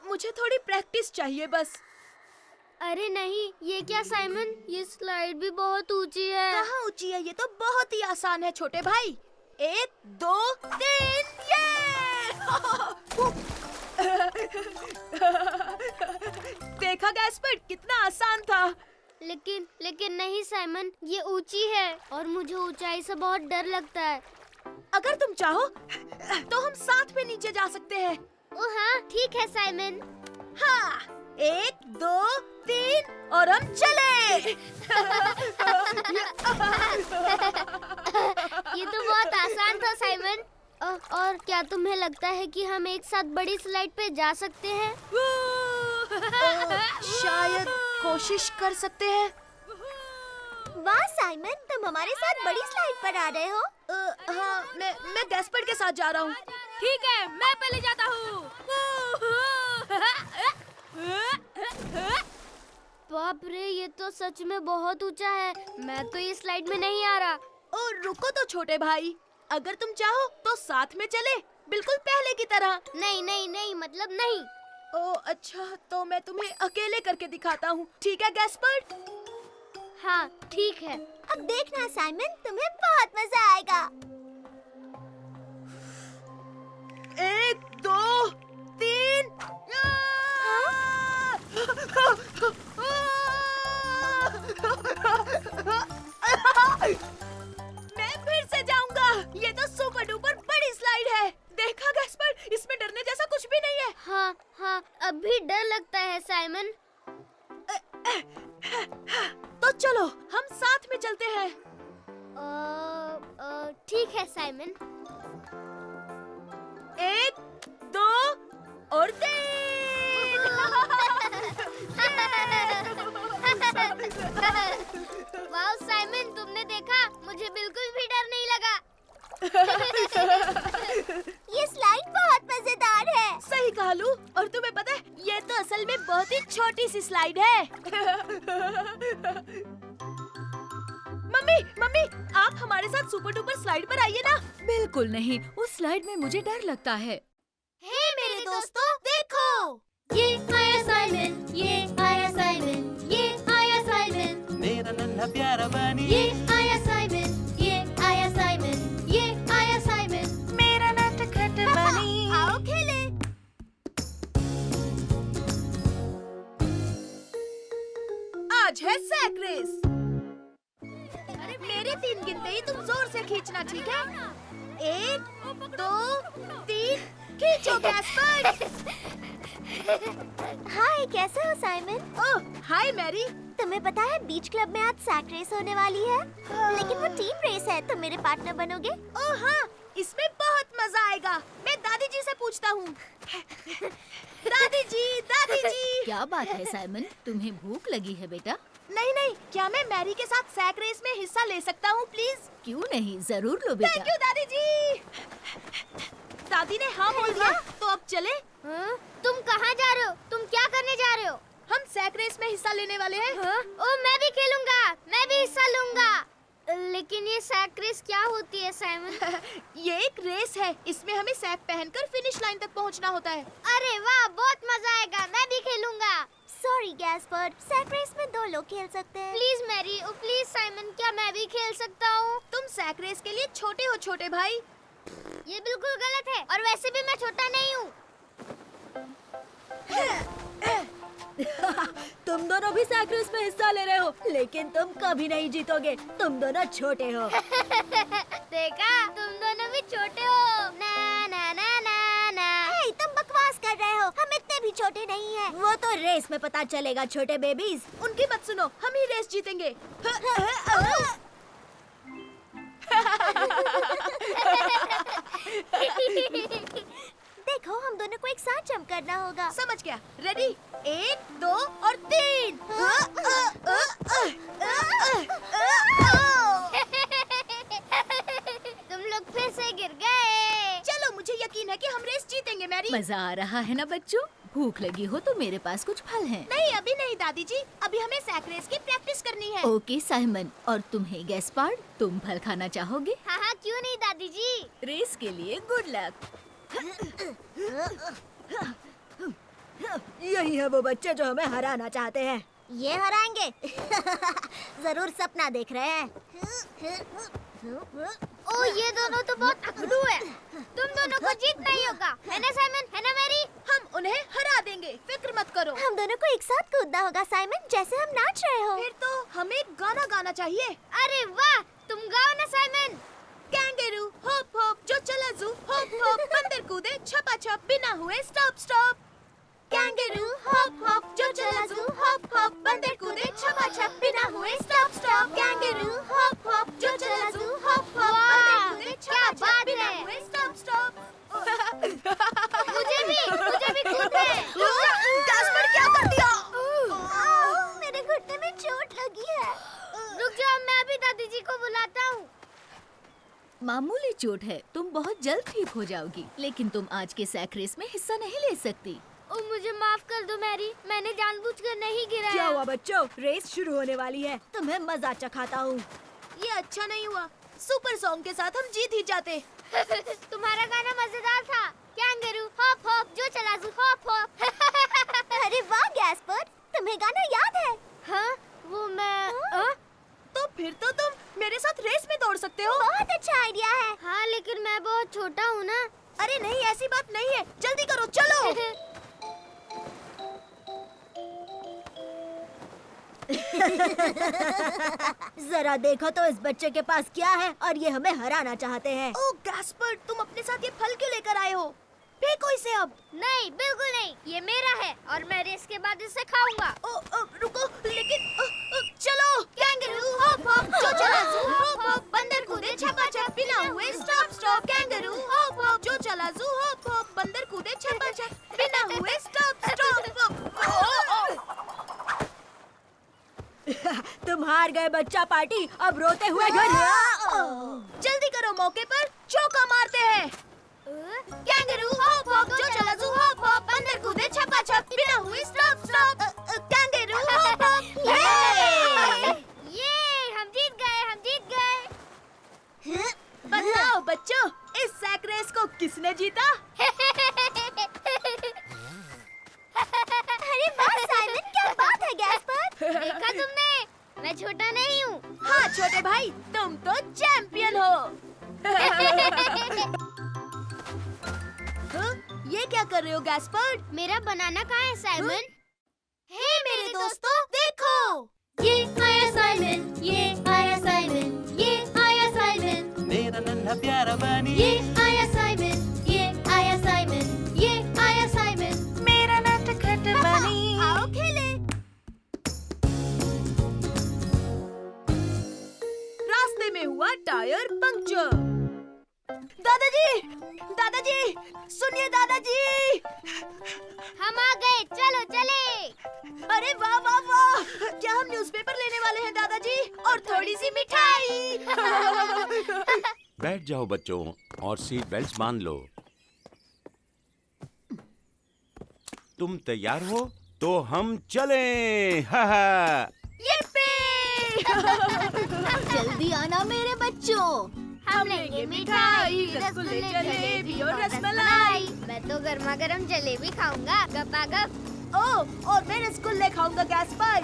मुझे थोड़ी प्रैक्टिस चाहिए बस। अरे नहीं, ये क्या साइमन, ये स्लाइड भी बहुत ऊंची है। कहाँ ऊंची है? ये तो बहुत ही आसान है छोटे भाई। 1 2 3 ये! देखा गैस्पर्ड, कितना आसान था। लेकिन नहीं साइमन, ये ऊंची है और मुझे ऊंचाई से बहुत डर लगता है। अगर तुम चाहो तो हम साथ में नीचे जा सकते हैं। ओ हाँ, ठीक है साइमन। हाँ, 1 2 3 और हम चले। ये तो बहुत आसान था साइमन। और क्या तुम्हें लगता है कि हम एक साथ बड़ी स्लाइड पे जा सकते हैं? शायद कोशिश कर सकते हैं। वाह साइमन, तुम हमारे साथ बड़ी स्लाइड पर आ रहे हो। हाँ, मैं गैस्पर्ड के साथ जा रहा हूँ। ठीक है, मैं पहले जाता हूँ। बाप रे, ये तो सच में बहुत ऊंचा है। मैं तो इस स्लाइड में नहीं आ रहा। ओ रुको तो छोटे भाई, अगर तुम चाहो तो साथ में चले, बिल्कुल पहले की तरह। नहीं नहीं नहीं, मतलब नहीं। ओ अच्छा, तो मैं तुम्हें अकेले करके दिखाता हूँ, ठीक है गैस्पर्ड? हाँ ठीक है। अब देखना साइमन, तुम्हें बहुत मजा आएगा। 1 2 3। मैं फिर से जाऊंगा। ये तो सुपर डुपर बड़ी स्लाइड है। देखा गैस्पर्ड, इसमें डरने जैसा कुछ भी नहीं है। हाँ हाँ, अभी डर लगता है साइमन। तो चलो हम साथ में चलते हैं। ठीक है साइमन। 1 2 और 3। वाह साइमन, तुमने देखा, मुझे बिल्कुल भी डर नहीं लगा। ये स्लाइड बहुत मजेदार है। सही कहा लू, और तुम्हें पता है ये तो असल में बहुत ही छोटी सी स्लाइड है। मम्मी मम्मी, आप हमारे साथ सुपर डुपर स्लाइड पर आइए ना। बिल्कुल नहीं, उस स्लाइड में मुझे डर लगता है। हे मेरे दोस्तों, देखो, ये आया साइमन, ये आया साइमन, ये आया साइमन, मेरा नन्हा प्यारा बनी, ये आया साइमन, ये आया साइमन, ये आया साइमन। मेरा नटखट बनी। आओ खेले। आज है सैक रेस। अरे मेरे 3 गिनते ही तुम जोर से खींचना, ठीक है? 1 2 3, खींचो गैस्पर्ड। हाय, कैसे हो साइमन? ओह हाय मैरी। तुम्हें पता है बीच क्लब में आज सैक रेस होने वाली है, लेकिन वो टीम रेस है। तुम मेरे पार्टनर बनोगे? ओह हाँ, इसमें बहुत मजा आएगा। मैं दादी जी से पूछता हूँ। दादी जी। क्या बात है साइमन, तुम्हें भूख लगी है बेटा? नहीं नहीं, क्या मैं मैरी के साथ सैक रेस में हिस्सा ले सकता हूँ प्लीज? क्यों नहीं, जरूर लो थैंक यू दादी जी। दादी ने हाँ बोल दिया, तो अब चले। हाँ? तुम कहाँ जा रहे हो? तुम क्या करने जा रहे हो? हम सैक रेस में हिस्सा लेने वाले हैं। हाँ? ओ, मैं भी खेलूंगा, मैं भी हिस्सा लूंगा। लेकिन ये सैक रेस क्या होती है साइमन? ये एक रेस है, इसमें हमें सैक पहनकर फिनिश लाइन तक पहुंचना होता है। अरे वाह, बहुत मजा आएगा, मैं भी खेलूंगा। सॉरी गैस्पर्ड, सैक रेस में 2 लोग खेल सकते हैं। Please Mary, oh please Simon, क्या मैं भी खेल सकता हूँ? तुम सैक रेस के लिए छोटे हो छोटे भाई। ये बिल्कुल गलत है, और वैसे भी मैं छोटा नहीं हूँ। तुम दोनों भी सैक रेस में हिस्सा ले रहे हो, लेकिन तुम कभी नहीं जीतोगे। तुम दोनों छोटे हो। देखा, तुम दोनों भी छोटे हो। ना ना ना ना ना। हे, तुम बकवास कर रहे हो, हम इतने भी छोटे नहीं हैं। वो तो रेस में पता चलेगा छोटे बेबीज। उनकी मत सुनो, हम ही रेस जीतेंगे। देखो, हम दोनों को एक साथ जंप करना होगा। समझ गया। रेडी? 1 2 और 3। तुम लोग फिर से गिर गए। चलो, मुझे यकीन है कि हम रेस जीतेंगे मैरी। मजा आ रहा है ना बच्चों? भूख लगी हो तो मेरे पास कुछ फल हैं। नहीं अभी नहीं दादी जी, अभी हमें सैक रेस की प्रैक्टिस करनी है। ओके साइमन, और तुम्हें गैस्पार्ड, तुम फल खाना चाहोगे? हाँ हाँ, क्यों नहीं दादी जी। रेस के लिए गुड लक। यही है वो बच्चे जो हमें हराना चाहते हैं। ये हराएंगे। जरूर सपना देख रहे हैं। ओ, ये दोनों तो बहुत अकड़ू है। तुम दोनों को जीतना ही होगा, है ना साइमन, है ना मैरी? हम उन्हें हरा देंगे, फिक्र मत करो। हम दोनों को एक साथ कूदना होगा साइमन, जैसे हम नाच रहे हो। फिर तो हमें गाना गाना चाहिए। अरे वाह, तुम गाओ ना साइमन। कैंगरू होप होप जो चला जू, होप होप बंदर कूदे छपा छप बिना हुए stop stop. Kangaroo hope hope जो चला जू, होप होप बंदर कूदे छपा छप बिना हुए stop stop. Kangaroo hope hope जो चला जू, होप होप बंदर कूदे छपा छप बिना हुए स्टॉप स्टॉप। मुझे भी कूदना है। गैस्पर्ड, क्या कर दिया? मेरे घुटने में चोट लगी है। रुक जाओ, मैं अभी दादी जी को बुलाता हूँ। मामूली चोट है, तुम बहुत जल्द ठीक हो जाओगी, लेकिन तुम आज के सैक रेस में हिस्सा नहीं ले सकती। ओ मुझे माफ कर दो मैरी, मैंने जानबूझकर नहीं गिराया। क्या हुआ बच्चों, रेस शुरू होने वाली है, तुम्हें मजा चखाता हूँ। ये अच्छा नहीं हुआ, सुपर सॉन्ग के साथ हम जीत ही जाते। तुम्हारा गाना मजेदार था। कैंगरू हॉप हॉप जो चला जू हॉप हॉप। अरे वाह गैस्पर, तुम्हें गाना याद है? हाँ, वो मैं तो फिर तो तुम मेरे साथ रेस में दौड़ सकते हो। बहुत अच्छा आइडिया है। हाँ, लेकिन मैं बहुत छोटा हूँ ना। अरे नहीं, ऐसी बात नहीं है, जल्दी करो, चलो। जरा देखो तो इस बच्चे के पास क्या है और ये हमें हराना चाहते हैं। ओ गैस्पर, तुम अपने साथ ये फल क्यों लेकर आए हो? फेंको इसे अब। नहीं, बिल्कुल नहीं, ये मेरा है और मैं रेस के बाद इसे खाऊंगा। रुको, लेकिन चलो। कैंगरू हॉप हॉप जो चला जू हॉप हॉप, बंदर कूदे छपा छप, बिना हुए stop stop. Kangaroo hop hop जो चला जू हॉप हॉप, बंदर कूदे छपा छप, बिना हुए स्टॉप स्टॉप। तुम हार गए बच्चा पार्टी, अब रोते हुए घर। जल्दी करो, मौके पर चौका मारते हैं। कैंगरू हॉप हॉप जो चला जू हॉप हॉप, बंदर कूदे छपा छप, बिना हुए stop stop. Kangaroo hop hop. ये हम जीत गए। बताओ बच्चों, इस सैक रेस को किसने जीता? अरे वाह साइमन, क्या बात है गैस्पर। देखा तुमने, मैं छोटा नहीं हूँ। हाँ छोटे भाई, तुम तो चैंपियन हो। ये क्या कर रहे हो गैस्पर्ड? मेरा बनाना कहाँ है साइमन? हे मेरे दोस्तों, देखो। ये आया साइमन, ये आया साइमन, ये आया साइमन, मेरा नन्हा प्यारा बनी, ये आया साइमन, ये आया साइमन, ये आया साइमन। मेरा नटखट बनी। आओ खेले। रास्ते में हुआ टायर पंक्चर। दादाजी, दादाजी, सुनिए दादाजी। हम आ गए, चलो चले। अरे वाह वाह वाह, क्या हम न्यूज़पेपर लेने वाले हैं दादाजी? और थोड़ी सी मिठाई। बैठ जाओ बच्चों और सीट बेल्ट बांध लो। तुम तैयार हो तो हम चलें। हा हा। जल्दी आना मेरे बच्चों। हम लेंगे मिठाई, रसगुल्ले, जलेबी और रसमलाई। मैं तो गर्मा गर्म जलेबी खाऊंगा, गपागप। ओह, और मैं रसगुल्ले खाऊंगा गैस्पर।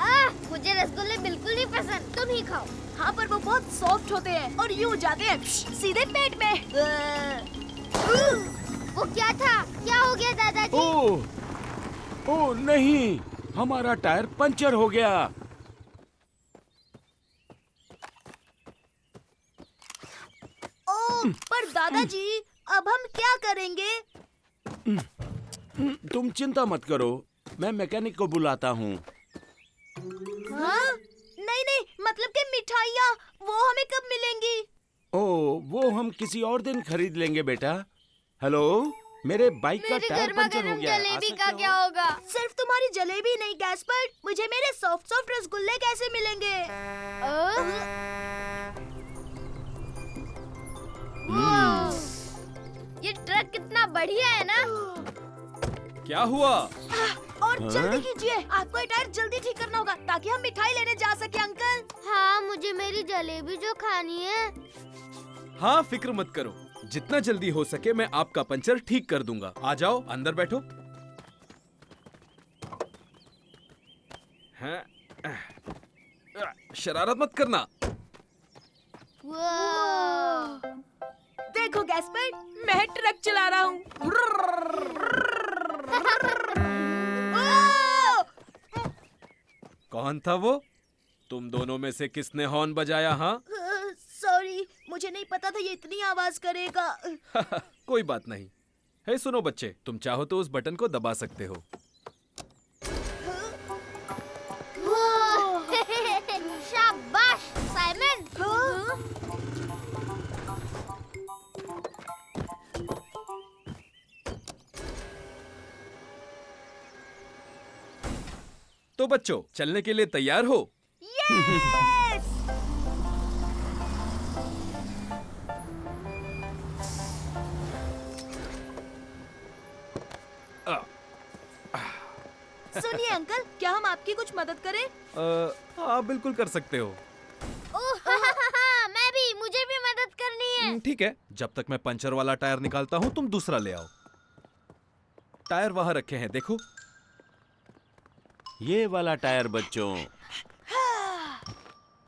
मुझे रसगुल्ले बिल्कुल नहीं पसंद, तुम ही खाओ। हाँ, पर वो बहुत सॉफ्ट होते हैं और यूं जाते हैं सीधे पेट में। वो क्या था? क्या हो गया दादाजी? ओह नहीं, हमारा टायर पंचर हो गया। ओह, पर दादाजी, अब हम क्या करेंगे? तुम चिंता मत करो, मैं मैकेनिक को बुलाता हूँ। हाँ? नहीं, मतलब कि मिठाइयाँ, वो हमें कब मिलेंगी? ओह, वो हम किसी और दिन खरीद लेंगे बेटा। हेलो, मेरे बाइक का मेरी टायर गर्मा पंचर हो गर्म गया है। आ जलेबी सकते का हो? क्या होगा? सिर्फ तुम्हारी जलेबी नहीं गैस्पर, मुझे मेरे सॉफ्ट सॉफ्ट रसगुल्ले कैसे मिलेंगे? ये ट्रक कितना बढ़िया है ना? क्या हुआ? और जल्दी कीजिए, आपको ये टायर जल्दी ठीक करना होगा ताकि हम मिठाई लेने जा सके अंकल। हाँ, मुझे मेरी जलेबी जो खानी है। हाँ, फिक्र मत करो, जितना जल्दी हो सके मैं आपका पंचर ठीक कर दूंगा। आ जाओ, अंदर बैठो। हैं? शरारत मत करना। देखो गैस्पर, मैं ट्रक चला रहा हूँ। कौन था वो? तुम दोनों में से किसने हॉर्न बजाया? हाँ? सॉरी, मुझे नहीं पता था ये इतनी आवाज करेगा। कोई बात नहीं। हे सुनो बच्चे, तुम चाहो तो उस बटन को दबा सकते हो। शाबाश साइमन। तो बच्चों, चलने के लिए तैयार हो? यस! सुनिए अंकल, क्या हम आपकी कुछ मदद करें? हाँ बिल्कुल कर सकते हो। मैं भी, मुझे भी मदद करनी है। ठीक है, जब तक मैं पंचर वाला टायर निकालता हूँ तुम दूसरा ले आओ। टायर वहाँ रखे हैं, देखो। ये वाला टायर बच्चों।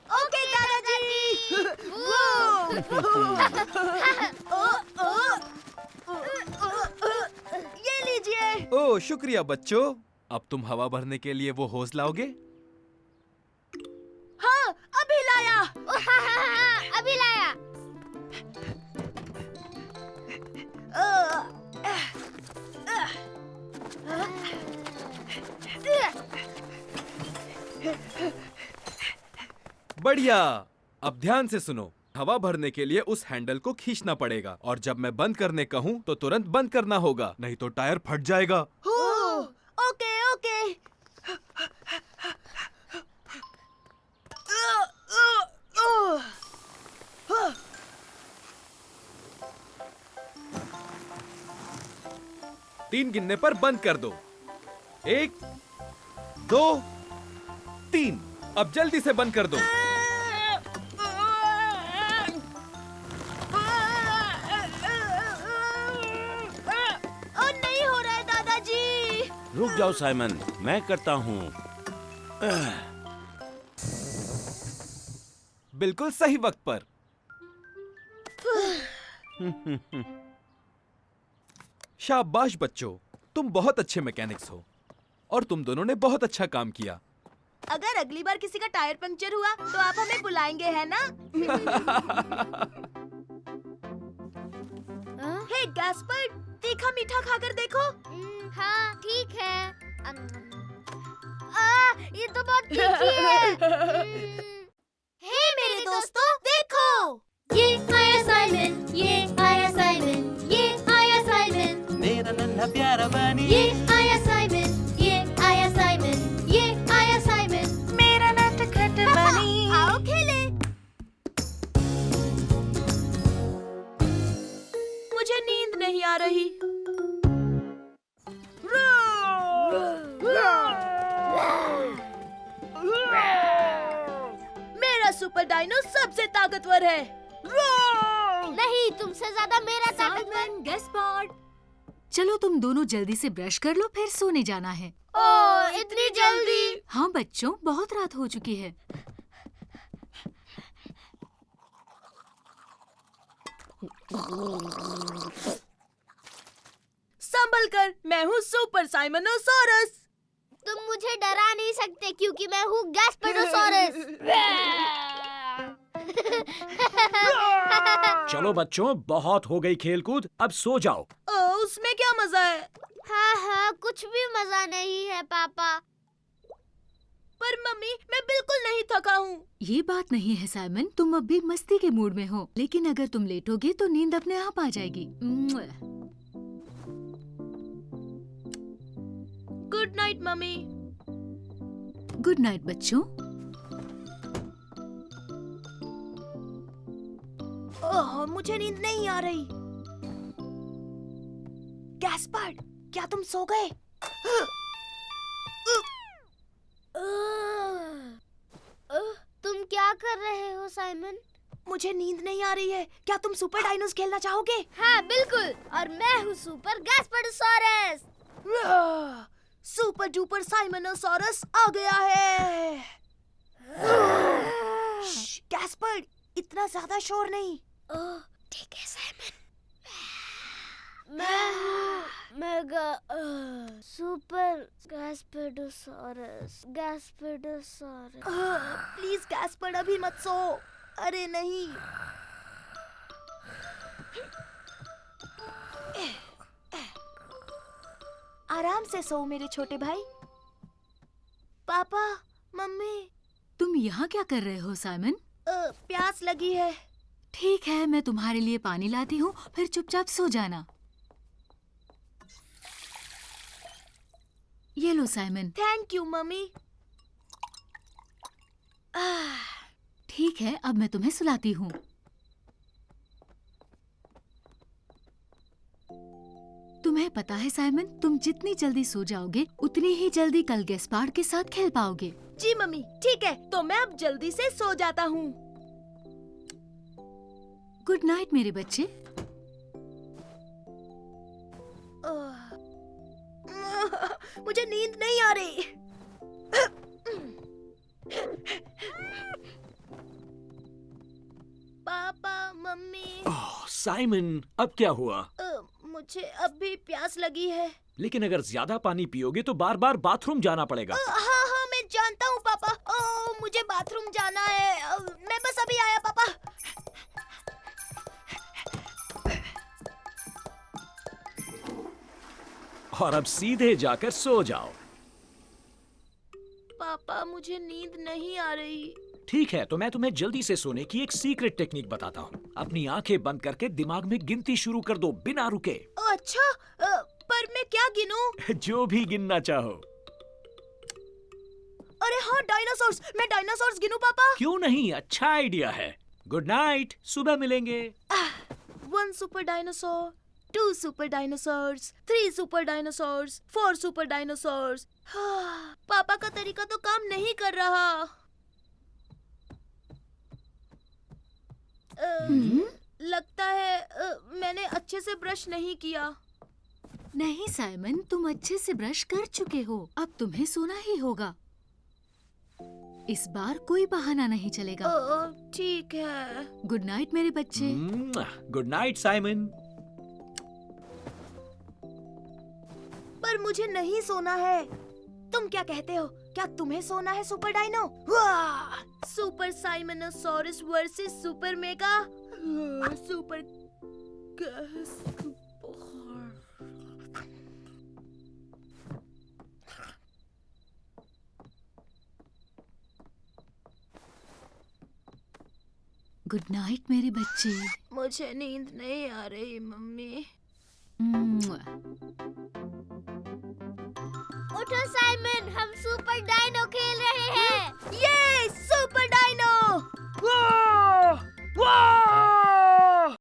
ओके दादाजी। ये लीजिए। ओह शुक्रिया बच्चों। अब तुम हवा भरने के लिए वो होज लाओगे? हाँ, अभी लाया। अभी लाया। बढ़िया। अब ध्यान से सुनो, हवा भरने के लिए उस हैंडल को खींचना पड़ेगा और जब मैं बंद करने कहूँ तो तुरंत बंद करना होगा, नहीं तो टायर फट जाएगा। Okay okay. तीन गिनने पर बंद कर दो। 1 2 3। अब जल्दी से बंद कर दो। नहीं हो रहा है दादाजी। रुक जाओ साइमन, मैं करता हूँ। बिल्कुल सही वक्त पर। शाबाश बच्चों, तुम बहुत अच्छे मैकेनिक्स हो और तुम दोनों ने बहुत अच्छा काम किया। अगर अगली बार किसी का टायर पंक्चर हुआ तो आप हमें बुलाएंगे, है ना? हे गैस्पर, तीखा मीठा खाकर देखो। हाँ ठीक है। ये तो बहुत तीखी है। हे मेरे दोस्तों, देखो। ये आया साइमन, ये आया साइमन, ये आया साइमन, मेरा नन्हा प्यारा बनी। ये आया साइमन, ये आया साइमन, ये आया साइमन। मेरा नटखट बनी। आओ खेले। मुझे नींद नहीं आ रही। मेरा सुपर डायनो सबसे ताकतवर है। नहीं, तुमसे ज्यादा मेरा ताकतवर। साइमन, गैस्पार्ड, चलो तुम दोनों जल्दी से ब्रश कर लो, फिर सोने जाना है। ओह, इतनी जल्दी? हाँ बच्चों, बहुत रात हो चुकी है। संभल कर, मैं हूँ सुपर साइमनोसॉरस। तुम मुझे डरा नहीं सकते क्योंकि मैं हूँ गैस्पेडोसॉरस। चलो बच्चों, बहुत हो गई खेलकूद, अब सो जाओ। उसमें क्या मजा है? हाँ हाँ, कुछ भी मजा नहीं है पापा। पर मम्मी, मैं बिल्कुल नहीं थका हूँ। ये बात नहीं है साइमन, तुम अब भी मस्ती के मूड में हो, लेकिन अगर तुम लेटोगे तो नींद अपने आप आ जाएगी। Good night mummy. Good night बच्चों। ओह, मुझे नींद नहीं आ रही। गैस्पर्ड, क्या तुम सो गए? तुम क्या कर रहे हो साइमन? मुझे नींद नहीं आ रही है। क्या तुम सुपर डायनोस खेलना चाहोगे? हाँ बिल्कुल, और मैं हूँ सुपर गैस्पेडोसॉरस। सुपर डुपर साइमनोसॉरस आ गया है। गैस्पर्ड, इतना ज्यादा शोर नहीं। ठीक है साइमन। मैं हूँ सुपर गैस्पेडोसॉरस। प्लीज गैस्पर्ड, अभी मत सो। अरे नहीं। आराम से सो मेरे छोटे भाई। पापा, मम्मी। तुम यहाँ क्या कर रहे हो साइमन? प्यास लगी है। ठीक है, मैं तुम्हारे लिए पानी लाती हूँ, फिर चुपचाप सो जाना। ये लो साइमन। Thank you mummy. ठीक है, अब मैं तुम्हें सुलाती हूँ। तुम्हें पता है साइमन, तुम जितनी जल्दी सो जाओगे उतनी ही जल्दी कल गैस्पार्ड के साथ खेल पाओगे। जी मम्मी, ठीक है, तो मैं अब जल्दी से सो जाता हूँ। गुड नाइट मेरे बच्चे। मुझे नींद नहीं आ रही। पापा, मम्मी, ओह, साइमन, अब क्या हुआ? मुझे अब भी प्यास लगी है। लेकिन अगर ज्यादा पानी पियोगे तो बार बार बाथरूम जाना पड़ेगा। हाँ हाँ, मैं जानता हूँ पापा। मुझे बाथरूम जाना है। मैं बस अभी आया पापा। और अब सीधे जाकर सो जाओ। पापा, मुझे नींद नहीं आ रही। ठीक है, तो मैं तुम्हें जल्दी से सोने की एक सीक्रेट टेक्निक बताता हूँ। अपनी आंखें बंद करके दिमाग में गिनती शुरू कर दो बिना रुके। अच्छा, पर मैं क्या गिनूं? जो भी गिनना चाहो। अरे हाँ, डायनासोर्स। मैं डायनासोर्स गिनूं पापा? क्यों नहीं, अच्छा आइडिया है। गुड नाइट, सुबह मिलेंगे। 1 super dinosaur, 2 super dinosaurs, 3 super dinosaurs, 4 super dinosaurs. पापा का तरीका तो काम नहीं कर रहा। लगता है मैंने अच्छे से ब्रश नहीं किया। नहीं साइमन, तुम अच्छे से ब्रश कर चुके हो। अब तुम्हें सोना ही होगा। इस बार कोई बहाना नहीं चलेगा। ठीक है। गुड नाइट मेरे बच्चे। Good night Simon. पर मुझे नहीं सोना है। तुम क्या कहते हो? क्या तुम्हें सोना है सुपर डायनो? वाह! Super simonosaurus versus super mega super good night मेरे बच्चे। मुझे नींद नहीं आ रही मम्मी। उठो साइमन, हम सुपर डायनो खेल रहे हैं। ये